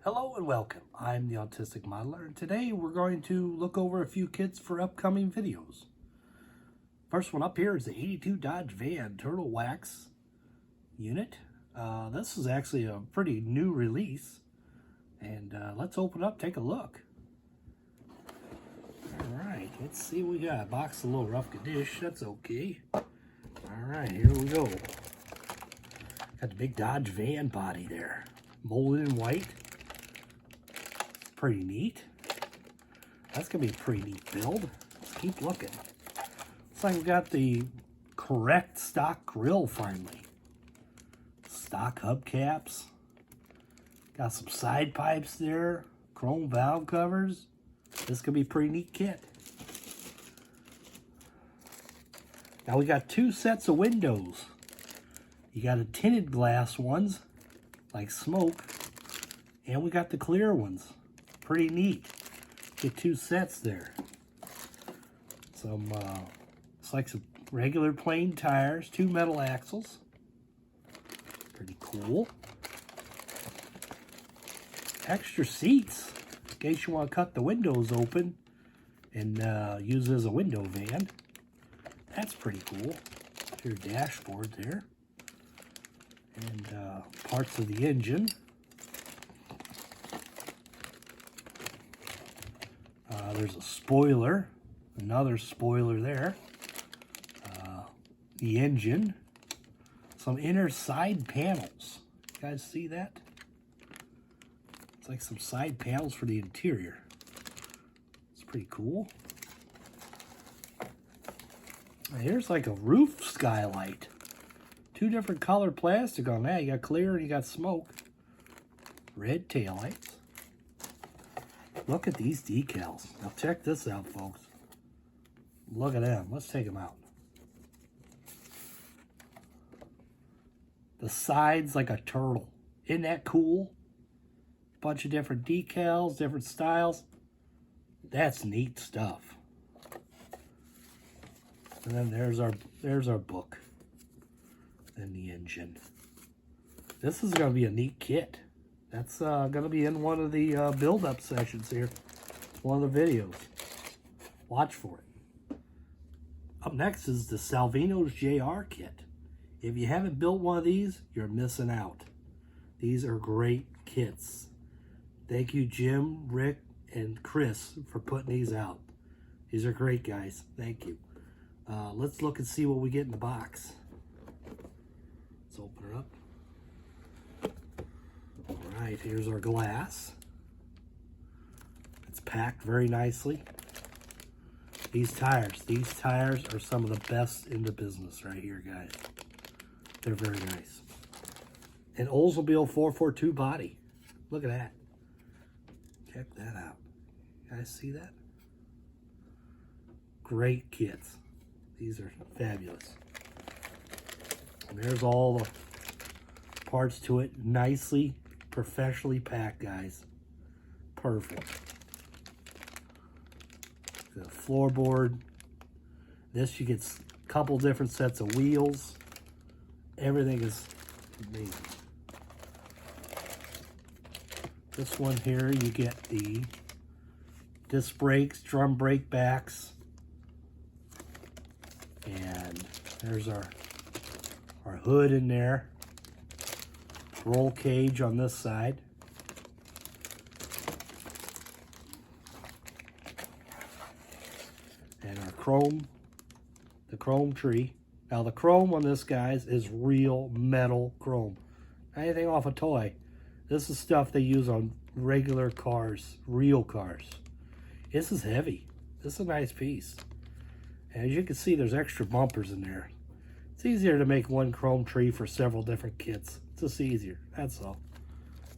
Hello and welcome. I'm the Autistic Modeler, and today we're going to look over a few kits for upcoming videos. First one up here is the 82 Dodge Van Turtle Wax unit. This is actually a pretty new release, and let's open it up, take a look. Alright, let's see what we got. Box a little rough condition, that's okay. Alright, here we go. Got the big Dodge Van body there, molded in white. Pretty neat. That's gonna be a pretty neat build. Let's keep looking. Looks like we got the correct stock grill finally. Stock hubcaps. Got some side pipes there. Chrome valve covers. This could be a pretty neat kit. Now we got two sets of windows. You got a tinted glass ones, like smoke, and we got the clear ones. Pretty neat. Get two sets there. It's like some regular plain tires, two metal axles. Pretty cool. Extra seats in case you want to cut the windows open and use it as a window van. That's pretty cool. Your dashboard there. And parts of the engine. There's a spoiler, another spoiler there. The engine, some inner side panels. You guys see that? It's like some side panels for the interior. It's pretty cool. And here's like a roof skylight. Two different colored plastic on that. You got clear and you got smoke. Red taillights. Look at these decals. Now check this out, folks. Look at them. Let's take them out. The sides like a turtle. Isn't that cool? Bunch of different decals, different styles. That's neat stuff. And then there's our book. And the engine. This is going to be a neat kit. That's going to be in one of the build-up sessions here. One of the videos. Watch for it. Up next is the Salvino's JR kit. If you haven't built one of these, you're missing out. These are great kits. Thank you, Jim, Rick, and Chris for putting these out. These are great, guys. Thank you. Let's look and see what we get in the box. Let's open it up. Alright, here's our glass. It's packed very nicely. These tires are some of the best in the business right here, guys. They're very nice. An Oldsmobile 442 body. Look at that. Check that out. You guys see that? Great kits. These are fabulous. And there's all the parts to it. Nicely, professionally packed, guys. Perfect. The floorboard. This, you get a couple different sets of wheels. Everything is amazing. This one here, you get the disc brakes, drum brake backs. And there's our hood in there. Roll cage on this side. And our chrome, the chrome tree. Now the chrome on this, guys, is real metal chrome. Not anything off a toy. This is stuff they use on regular cars, real cars. This is heavy. This is a nice piece. And as you can see, there's extra bumpers in there. It's easier to make one chrome tree for several different kits. It's just easier, that's all.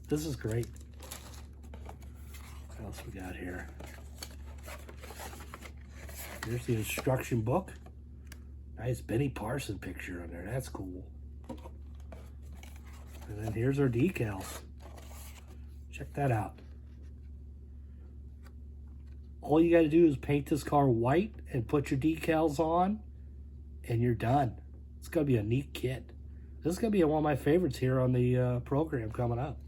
This is great. What else we got here? Here's the instruction book. Nice Benny Parson picture on there. That's cool. And then here's our decals. Check that out. All you got to do is paint this car white and put your decals on, and you're done. It's going to be a neat kit. This is going to be one of my favorites here on the program coming up.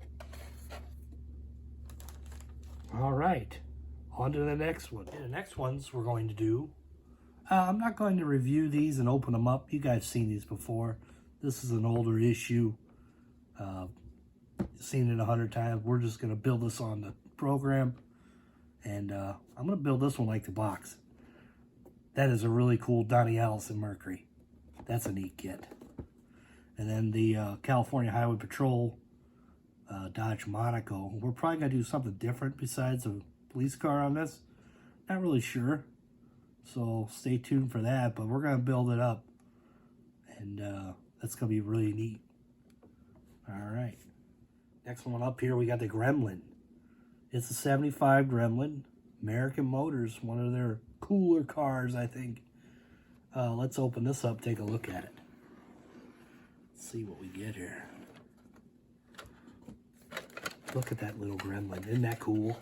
All right, on to the next one. The next ones we're going to do, I'm not going to review these and open them up. You guys have seen these before. This is an older issue. Seen it 100 times. We're just going to build this on the program. And I'm going to build this one like the box. That is a really cool Donnie Allison Mercury. That's a neat kit. And then the California Highway Patrol Dodge Monaco. We're probably going to do something different besides a police car on this. Not really sure. So stay tuned for that. But we're going to build it up. And that's going to be really neat. All right. Next one up here, we got the Gremlin. It's a 75 Gremlin. American Motors, one of their cooler cars, I think. Let's open this up, take a look at it. Let's see what we get here. Look at that little Gremlin. Isn't that cool?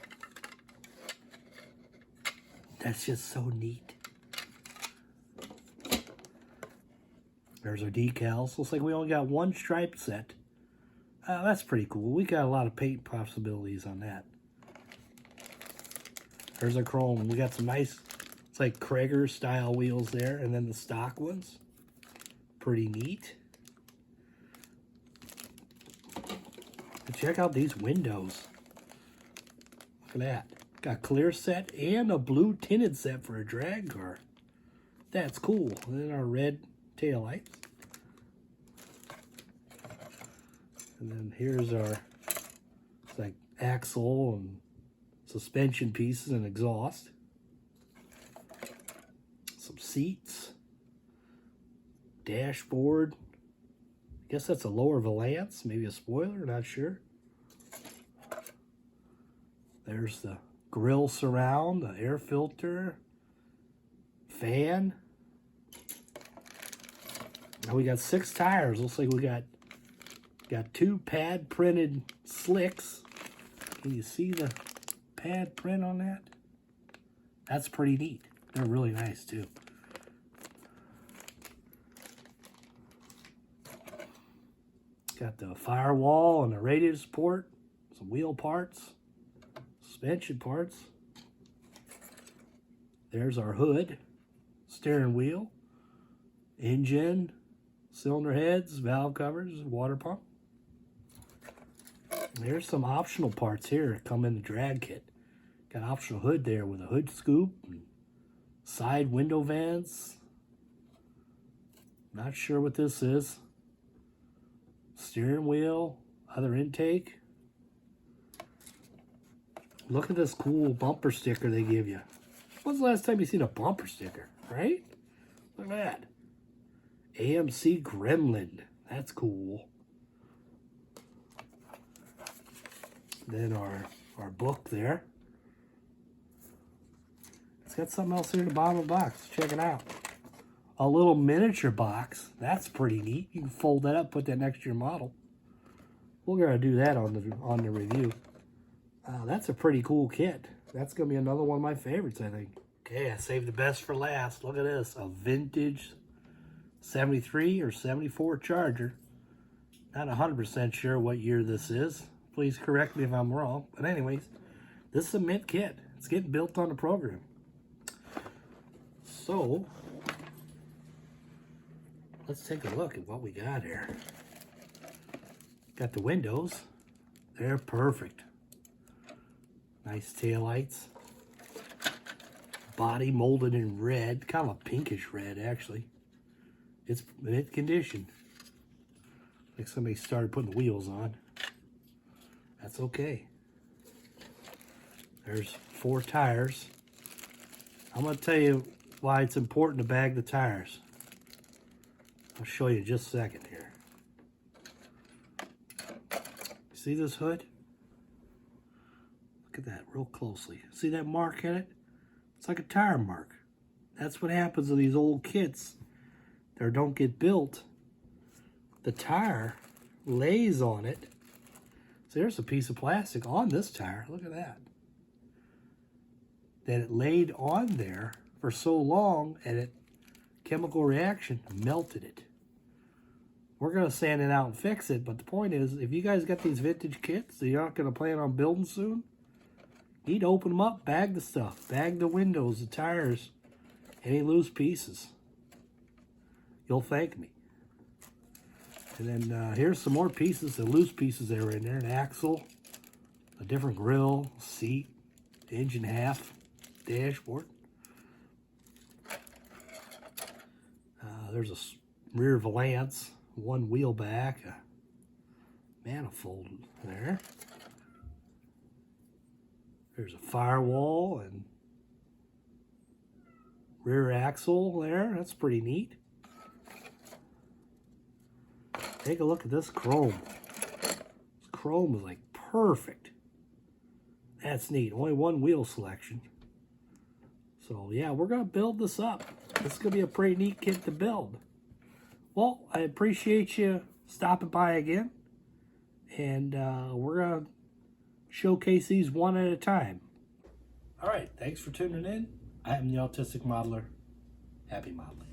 That's just so neat. There's our decals. Looks like we only got one stripe set. That's pretty cool. We got a lot of paint possibilities on that. There's our chrome. We got some nice, it's like Krager style wheels there, and then the stock ones. Pretty neat. But check out these windows. Look at that. Got clear set and a blue tinted set for a drag car. That's cool. And then our red taillights. And then here's our, it's like axle and suspension pieces and exhaust. Some seats. Dashboard. I guess that's a lower valance, maybe a spoiler, not sure. There's the grill surround, the air filter, fan. Now we got 6 tires. Looks like we got 2 pad printed slicks. Can you see the pad print on that? That's pretty neat. They're really nice too. Got the firewall and the radiator support, some wheel parts, suspension parts. There's our hood, steering wheel, engine, cylinder heads, valve covers, water pump. There's some optional parts here that come in the drag kit. Got optional hood there with a hood scoop, and side window vents. Not sure what this is. Steering wheel, other intake. Look at this cool bumper sticker they give you. When's the last time you seen a bumper sticker, right? Look at that. AMC Gremlin. That's cool. Then our book there. It's got something else here in the bottom of the box. Check it out. A little miniature box. That's pretty neat. You can fold that up, put that next to your model. We're going to do that on the review. That's a pretty cool kit. That's going to be another one of my favorites, I think. Okay, I saved the best for last. Look at this. A vintage 73 or 74 Charger. Not 100% sure what year this is. Please correct me if I'm wrong. But anyways, this is a mint kit. It's getting built on the program. So, let's take a look at what we got here. Got the windows. They're perfect. Nice taillights. Body molded in red. Kind of a pinkish red, actually. It's mint condition. Like somebody started putting the wheels on. That's okay. There's 4 tires. I'm going to tell you why it's important to bag the tires. I'll show you in just a second here. See this hood? Look at that real closely. See that mark in it? It's like a tire mark. That's what happens to these old kits that don't get built. The tire lays on it. So there's a piece of plastic on this tire. Look at that. That it laid on there for so long and it chemical reaction melted it. We're going to sand it out and fix it, but the point is, if you guys got these vintage kits that you're not going to plan on building soon, Need to open them up, bag the stuff, bag the windows, the tires, any loose pieces. You'll thank me. And then here's some more pieces, the loose pieces that are in there. An axle, a different grill, seat, engine half, dashboard. There's a rear valance, one wheel back, a manifold there. There's a firewall and rear axle there. That's pretty neat. Take a look at this chrome. This chrome is like perfect. That's neat. Only one wheel selection. So yeah, we're going to build this up. This is going to be a pretty neat kit to build. Well, I appreciate you stopping by again. And we're going to showcase these one at a time. All right, thanks for tuning in. I am the Autistic Modeler. Happy modeling.